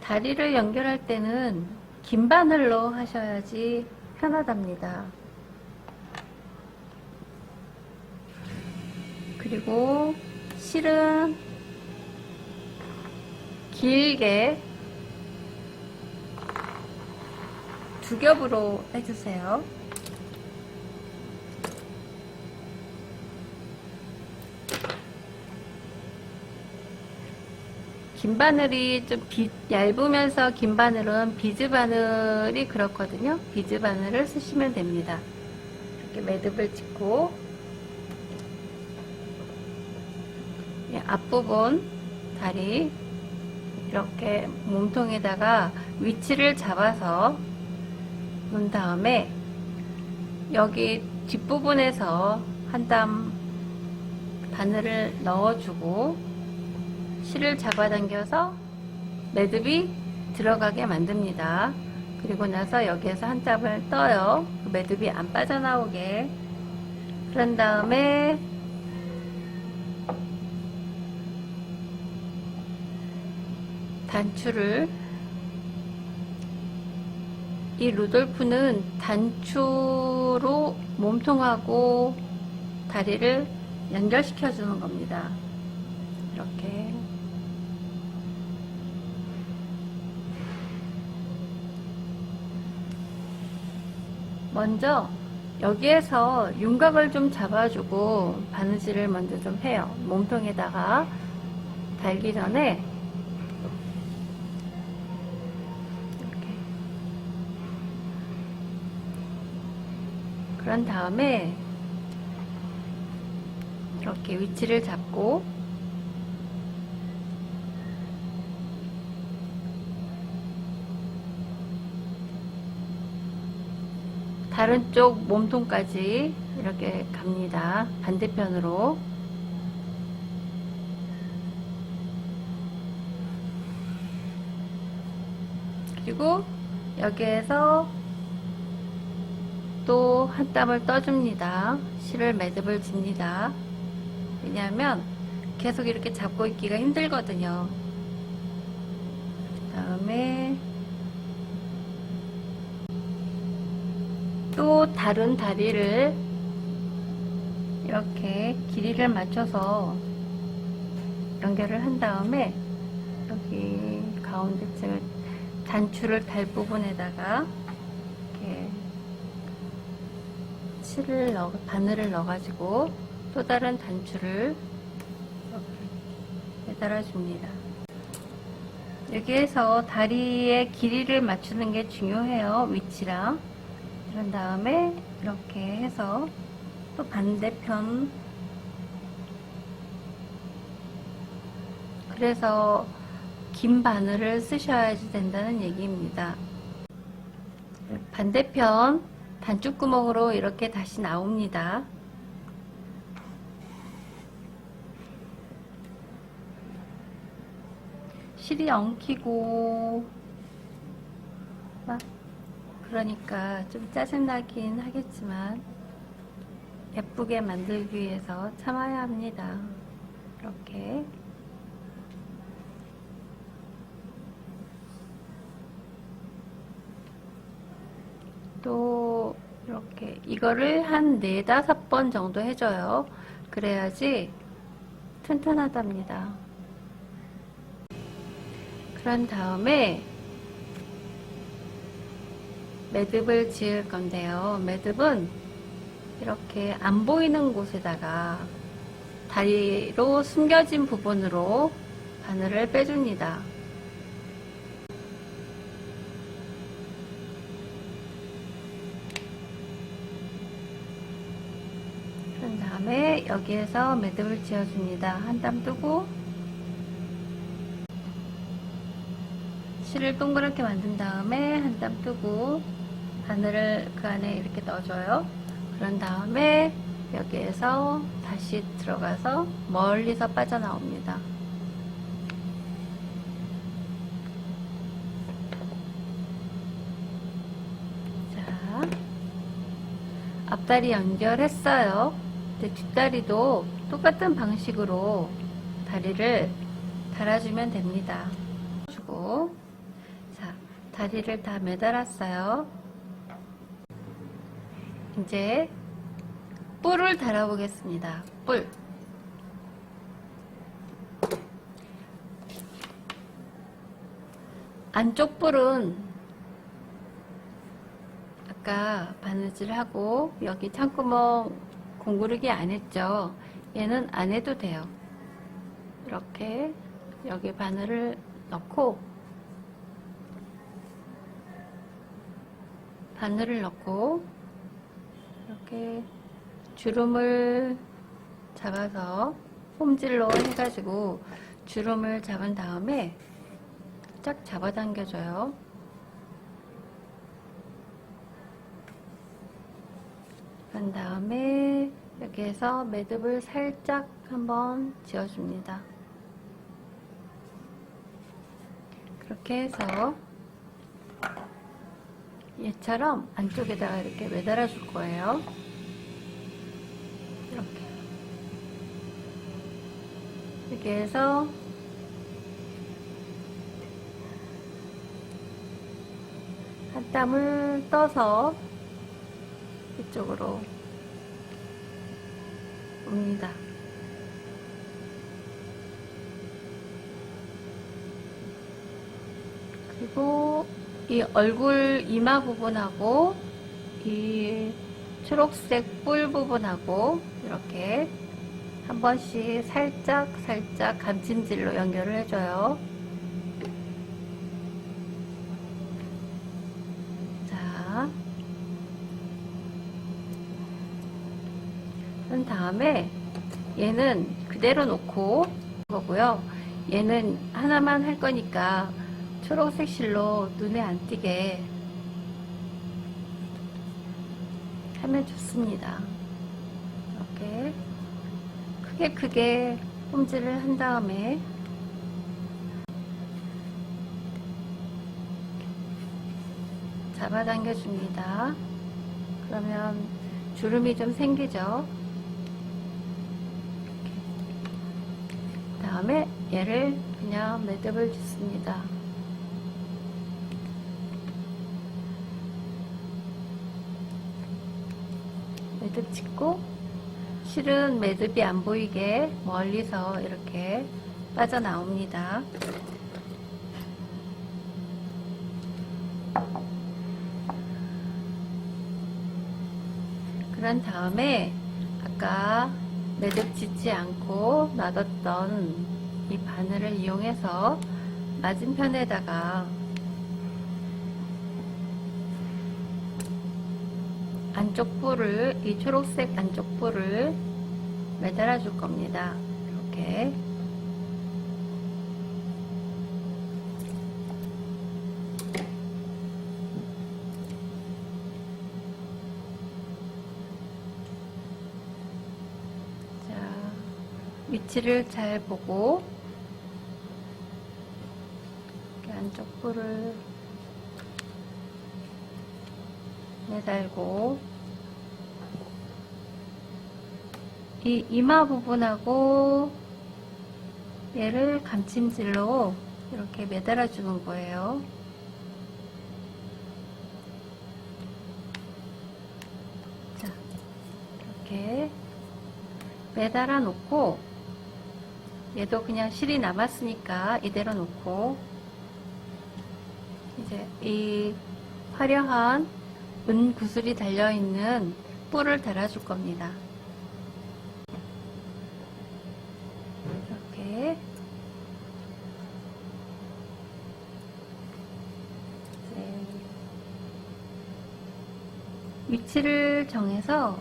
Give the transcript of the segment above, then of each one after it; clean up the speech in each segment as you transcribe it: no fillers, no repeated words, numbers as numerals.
다리를 연결할 때는 긴 바늘로 하셔야지 편하답니다. 그리고 실은 길게 두 겹으로 해주세요. 긴 바늘이 좀 얇으면서 긴 바늘은 비즈 바늘이 그렇거든요. 비즈 바늘을 쓰시면 됩니다. 이렇게 매듭을 짓고 앞부분 다리 이렇게 몸통에다가 위치를 잡아서 놓은 다음에 여기 뒷부분에서 한 땀 바늘을 넣어주고 실을 잡아당겨서 매듭이 들어가게 만듭니다. 그리고 나서 여기에서 한 땀을 떠요. 그 매듭이 안 빠져나오게. 그런 다음에 단추를, 이 루돌프는 단추로 몸통하고 다리를 연결시켜 주는 겁니다. 이렇게 먼저 여기에서 윤곽을 좀 잡아주고 바느질을 먼저 좀 해요. 몸통에다가 달기 전에 이렇게. 그런 다음에 이렇게 위치를 잡고 다른 쪽 몸통까지 이렇게 갑니다. 반대편으로. 그리고 여기에서 또 한 땀을 떠줍니다. 실을 매듭을 집니다. 왜냐하면 계속 이렇게 잡고 있기가 힘들거든요. 그 다음에 또 다른 다리를 이렇게 길이를 맞춰서 연결을 한 다음에 여기 가운데쯤에 단추를 달 부분에다가 이렇게 바늘을 넣어가지고 또 다른 단추를 이렇게 매달아 줍니다. 여기에서 다리의 길이를 맞추는 게 중요해요. 위치랑. 그런 다음에 이렇게 해서 또 반대편, 그래서 긴 바늘을 쓰셔야지 된다는 얘기입니다. 반대편 단추구멍으로 이렇게 다시 나옵니다. 실이 엉키고 막 그러니까 좀 짜증나긴 하겠지만 예쁘게 만들기 위해서 참아야 합니다. 이렇게 또 이렇게 이거를 한 4-5번 정도 해줘요. 그래야지 튼튼하답니다. 그런 다음에 매듭을 지을 건데요. 매듭은 이렇게 안 보이는 곳에다가 다리로 숨겨진 부분으로 바늘을 빼줍니다. 그런 다음에 여기에서 매듭을 지어줍니다. 한 땀 뜨고 실을 동그랗게 만든 다음에 한 땀 뜨고 바늘을 그 안에 이렇게 넣어줘요. 그런 다음에 여기에서 다시 들어가서 멀리서 빠져나옵니다. 자, 앞다리 연결했어요. 근데 뒷다리도 똑같은 방식으로 다리를 달아주면 됩니다. 주고 다리를 다 매달았어요. 이제 뿔을 달아보겠습니다. 뿔. 안쪽 뿔은 아까 바느질하고 여기 창구멍 공구르기 안 했죠. 얘는 안 해도 돼요. 이렇게 여기 바늘을 넣고 이렇게 주름을 잡아서 홈질로 해가지고 주름을 잡은 다음에 쫙 잡아당겨줘요. 그런 다음에 여기에서 매듭을 살짝 한번 지어줍니다. 그렇게 해서 얘처럼 안쪽에다가 이렇게 매달아 줄 거예요. 이렇게 해서 한 땀을 떠서 이쪽으로 옵니다. 그리고 이 얼굴 이마 부분하고 이 초록색 뿔 부분하고 이렇게 한 번씩 살짝 감침질로 연결을 해줘요. 자, 그런 다음에 얘는 그대로 놓고 거고요. 얘는 하나만 할 거니까 초록색 실로 눈에 안 띄게 하면 좋습니다. 이렇게 크게 홈질을 한 다음에 잡아당겨 줍니다. 그러면 주름이 좀 생기죠. 그 다음에 얘를 그냥 매듭을 짓습니다. 매듭 짓고 실은 매듭이 안 보이게 멀리서 이렇게 빠져나옵니다. 그런 다음에 아까 매듭 짓지 않고 놔뒀던 이 바늘을 이용해서 맞은편에다가 안쪽 뿔을, 이 초록색 안쪽 뿔을 매달아 줄 겁니다. 이렇게. 자, 위치를 잘 보고 이렇게 안쪽 뿔을 매달고 이 이마 부분하고 얘를 감침질로 이렇게 매달아 주는 거예요. 자, 이렇게 매달아 놓고 얘도 그냥 실이 남았으니까 이대로 놓고 이제 이 화려한 은 구슬이 달려있는 뿔을 달아줄 겁니다. 이렇게 위치를 정해서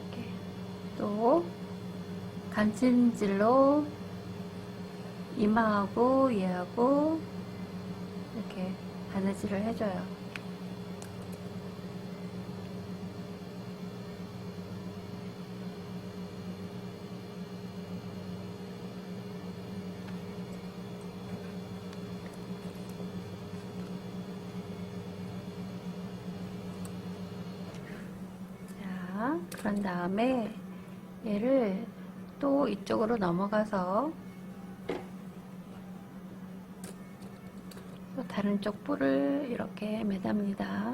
이렇게 또 감침질로 이마하고 얘하고 이렇게 바느질을 해줘요. 자, 그런 다음에 얘를 또 이쪽으로 넘어가서 또 다른 쪽 뿔을 이렇게 매답니다.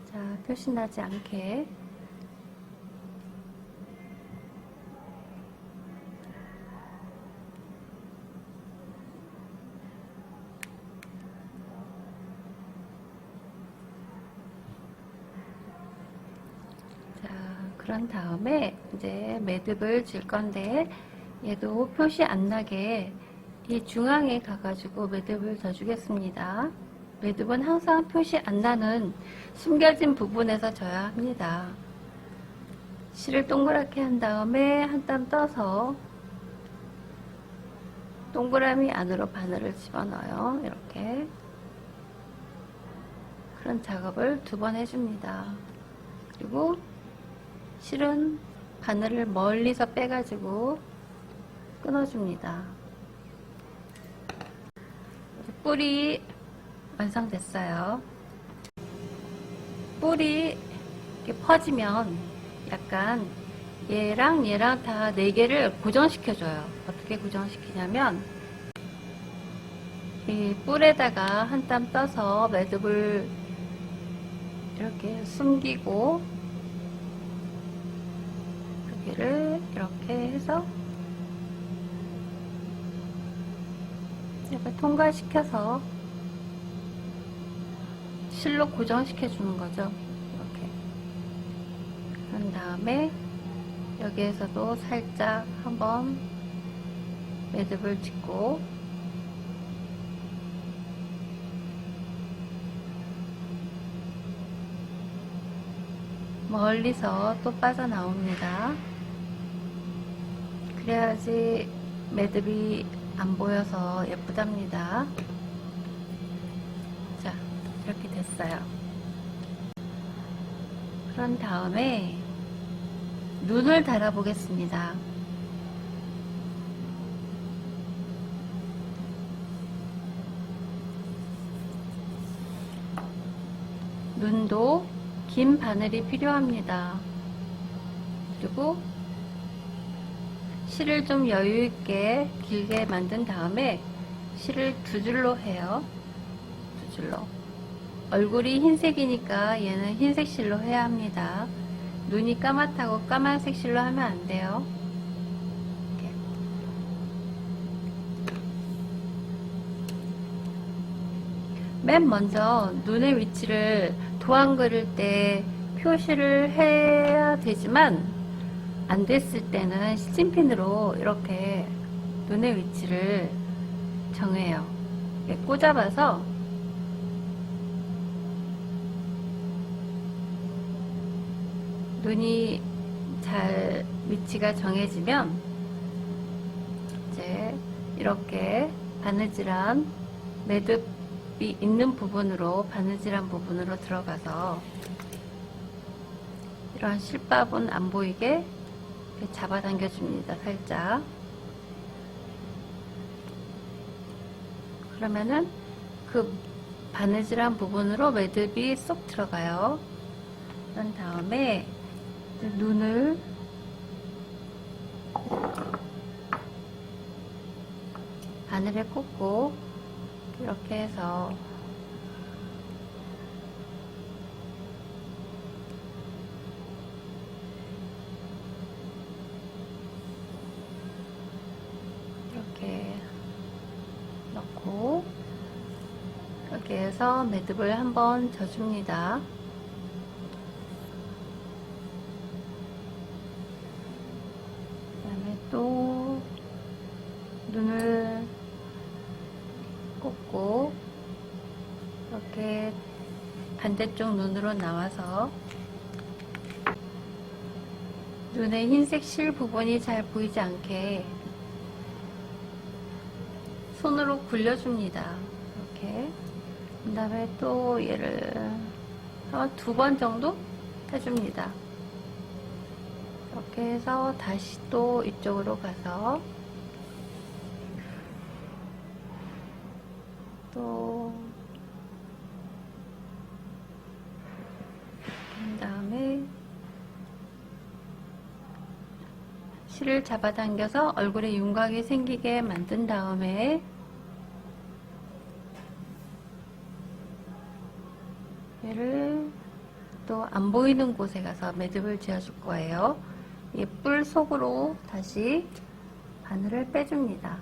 자, 표시 나지 않게 그런 다음에 이제 매듭을 질 건데 얘도 표시 안 나게 이 중앙에 가가지고 매듭을 더 주겠습니다. 매듭은 항상 표시 안 나는 숨겨진 부분에서 져야 합니다. 실을 동그랗게 한 다음에 한 땀 떠서 동그라미 안으로 바늘을 집어넣어요. 이렇게 그런 작업을 2번 해줍니다. 그리고 실은 바늘을 멀리서 빼가지고 끊어줍니다. 뿔이 완성됐어요. 뿔이 이렇게 퍼지면 약간 얘랑 다 4개를 고정시켜줘요. 어떻게 고정시키냐면 이 뿔에다가 한 땀 떠서 매듭을 이렇게 숨기고 여기를 이렇게 해서 이렇게 통과시켜서 실로 고정시켜 주는 거죠. 이렇게 그런 다음에 여기에서도 살짝 한번 매듭을 짓고 멀리서 또 빠져나옵니다. 그래야지 매듭이 안 보여서 예쁘답니다. 자, 이렇게 됐어요. 그런 다음에 눈을 달아 보겠습니다. 눈도 긴 바늘이 필요합니다. 그리고 실을 좀 여유있게 길게 만든 다음에 실을 2줄로 해요. 2줄로. 얼굴이 흰색이니까 얘는 흰색 실로 해야 합니다. 눈이 까맣다고 까만색 실로 하면 안 돼요. 이렇게. 맨 먼저 눈의 위치를 도안 그릴 때 표시를 해야 되지만 안 됐을 때는 시침핀으로 이렇게 눈의 위치를 정해요. 이렇게 꽂아봐서 눈이 잘 위치가 정해지면 이제 이렇게 바느질한 매듭이 있는 부분으로 바느질한 부분으로 들어가서 이런 실밥은 안 보이게 이렇게 잡아당겨 줍니다. 살짝. 그러면은 그 바느질한 부분으로 매듭이 쏙 들어가요. 그런 다음에 눈을 바늘에 꽂고 이렇게 해서 이렇게 넣고 이렇게 해서 매듭을 한번 져줍니다. 또 눈을 꽂고 이렇게 반대쪽 눈으로 나와서 눈의 흰색 실 부분이 잘 보이지 않게 손으로 굴려줍니다. 이렇게. 그 다음에 또 얘를 한 2번 정도 해줍니다. 이렇게 해서 다시 또 이쪽으로 가서 또 실을 잡아당겨서 얼굴에 윤곽이 생기게 만든 다음에 얘를 또 안 보이는 곳에 가서 매듭을 지어줄 거예요. 이 뿔 속으로 다시 바늘을 빼줍니다.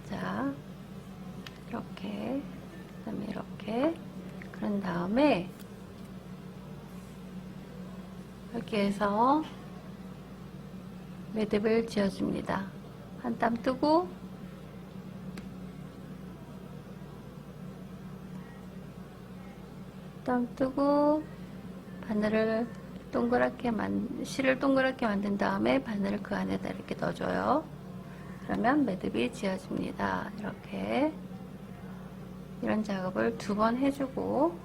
자, 이렇게, 그 다음에 이렇게, 그런 다음에 여기에서 매듭을 지어줍니다. 한 땀 뜨고 바늘을 동그랗게 실을 동그랗게 만든 다음에 바늘을 그 안에다 이렇게 넣어줘요. 그러면 매듭이 지어집니다. 이렇게 이런 작업을 2번 해주고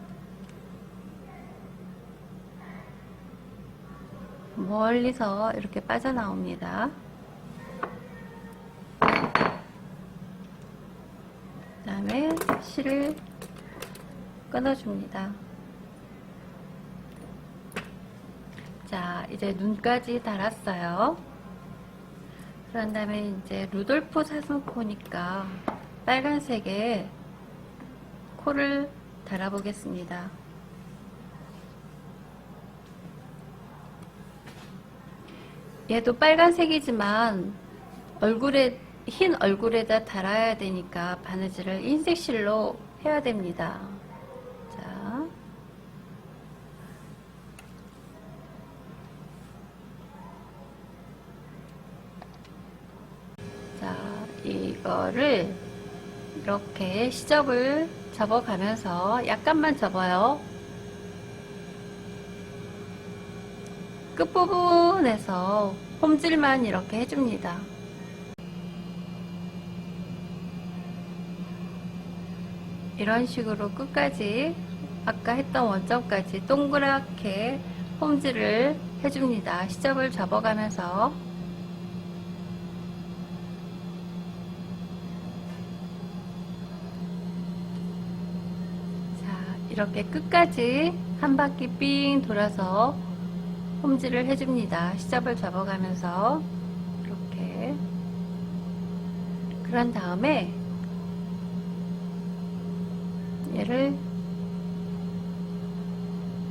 멀리서 이렇게 빠져나옵니다. 그 다음에 실을 끊어줍니다. 자, 이제 눈까지 달았어요. 그런 다음에 이제 루돌프 사슴코니까 빨간색에 코를 달아보겠습니다. 얘도 빨간색이지만 흰 얼굴에다 달아야 되니까 바느질을 흰색 실로 해야 됩니다. 자, 이거를 이렇게 시접을 접어가면서 약간만 접어요. 끝부분에서 홈질만 이렇게 해줍니다. 이런 식으로 끝까지 아까 했던 원점까지 동그랗게 홈질을 해줍니다. 시접을 접어가면서 자, 이렇게 끝까지 한 바퀴 삥 돌아서 홈질을 해줍니다. 시접을 접어가면서 이렇게. 그런 다음에 얘를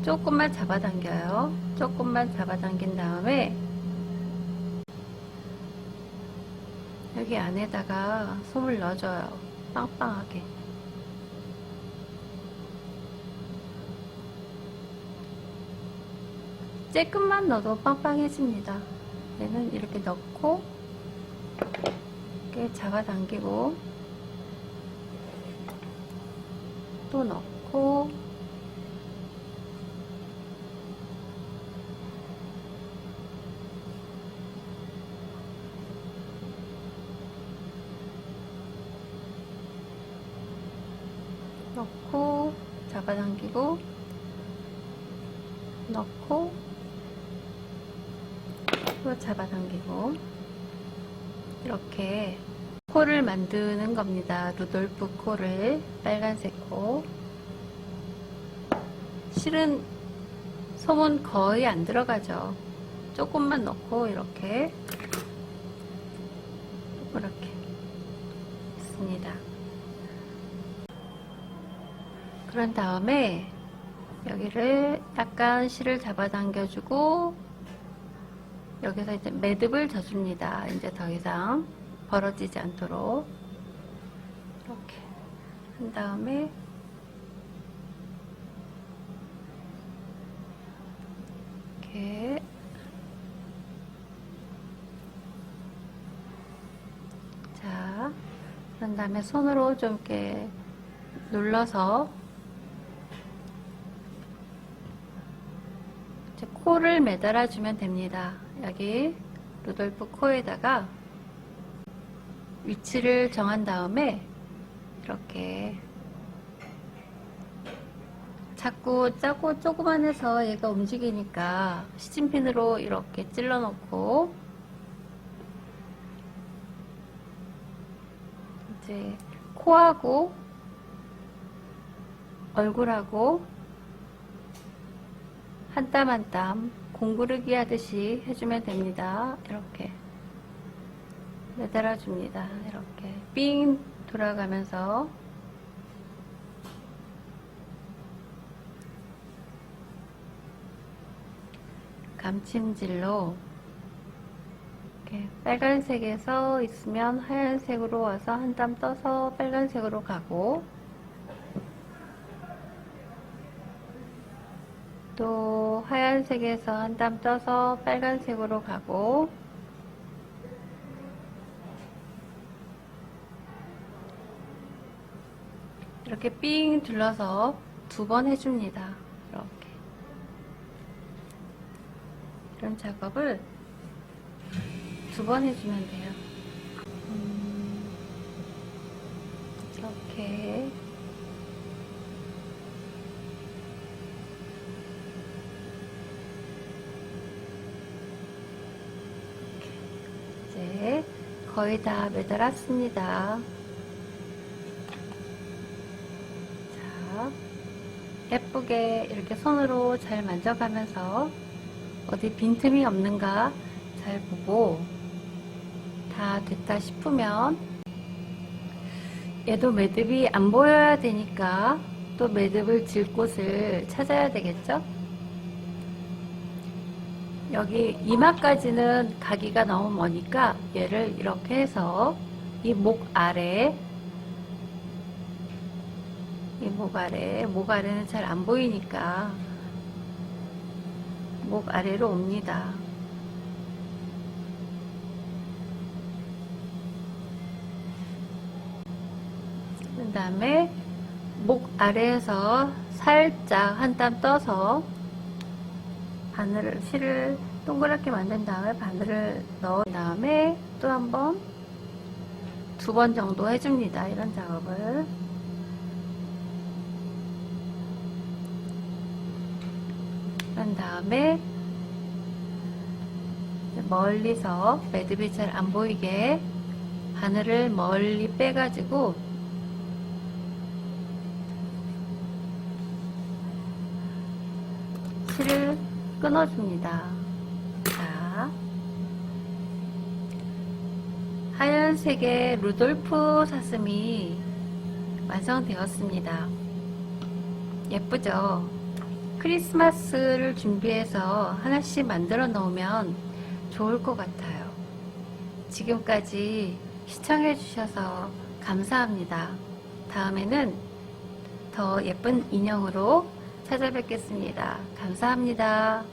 조금만 잡아당겨요. 조금만 잡아당긴 다음에 여기 안에다가 솜을 넣어줘요. 빵빵하게. 쬐끔만 넣어도 빵빵해집니다. 얘는 이렇게 넣고 이렇게 잡아당기고 또 넣고 넣고 잡아당기고 넣고 또 잡아당기고 이렇게 코를 만드는 겁니다. 루돌프 코를, 빨간색 코. 실은 솜은 거의 안 들어가죠. 조금만 넣고 이렇게 했습니다. 그런 다음에 여기를 약간 실을 잡아당겨주고 여기서 이제 매듭을 져줍니다. 이제 더 이상 벌어지지 않도록 이렇게 한 다음에 이렇게 자, 그런 다음에 손으로 좀 이렇게 눌러서 이제 코를 매달아 주면 됩니다. 여기 루돌프 코에다가 위치를 정한 다음에 이렇게 자꾸 짜고 조그만해서 얘가 움직이니까 시침핀으로 이렇게 찔러 놓고 이제 코하고 얼굴하고 한 땀 한 땀 공구르기 하듯이 해주면 됩니다. 이렇게 매달아 줍니다. 이렇게 삥 돌아가면서 감침질로 이렇게 빨간색에서 있으면 하얀색으로 와서 한 땀 떠서 빨간색으로 가고, 또 하얀색에서 한 땀 떠서 빨간색으로 가고, 이렇게 삥 둘러서 2번 해줍니다. 이렇게 이런 작업을 2번 해주면 돼요. 이렇게 이제 거의 다 매달았습니다. 자, 예쁘게 이렇게 손으로 잘 만져가면서 어디 빈틈이 없는가 잘 보고, 다 됐다 싶으면, 얘도 매듭이 안 보여야 되니까 또 매듭을 질 곳을 찾아야 되겠죠? 여기 이마까지는 가기가 너무 머니까 얘를 이렇게 해서 이 목 아래, 목 아래는 잘 안 보이니까 목 아래로 옵니다. 그 다음에 목 아래에서 살짝 한 땀 떠서 실을 동그랗게 만든 다음에 바늘을 넣은 다음에 또 한번 2번 정도 해줍니다. 이런 작업을. 그런 다음에 멀리서 매듭이 잘 안 보이게 바늘을 멀리 빼가지고 실을 끊어줍니다. 자, 하얀색의 루돌프 사슴이 완성되었습니다. 예쁘죠? 크리스마스를 준비해서 하나씩 만들어 놓으면 좋을 것 같아요. 지금까지 시청해 주셔서 감사합니다. 다음에는 더 예쁜 인형으로 찾아뵙겠습니다. 감사합니다.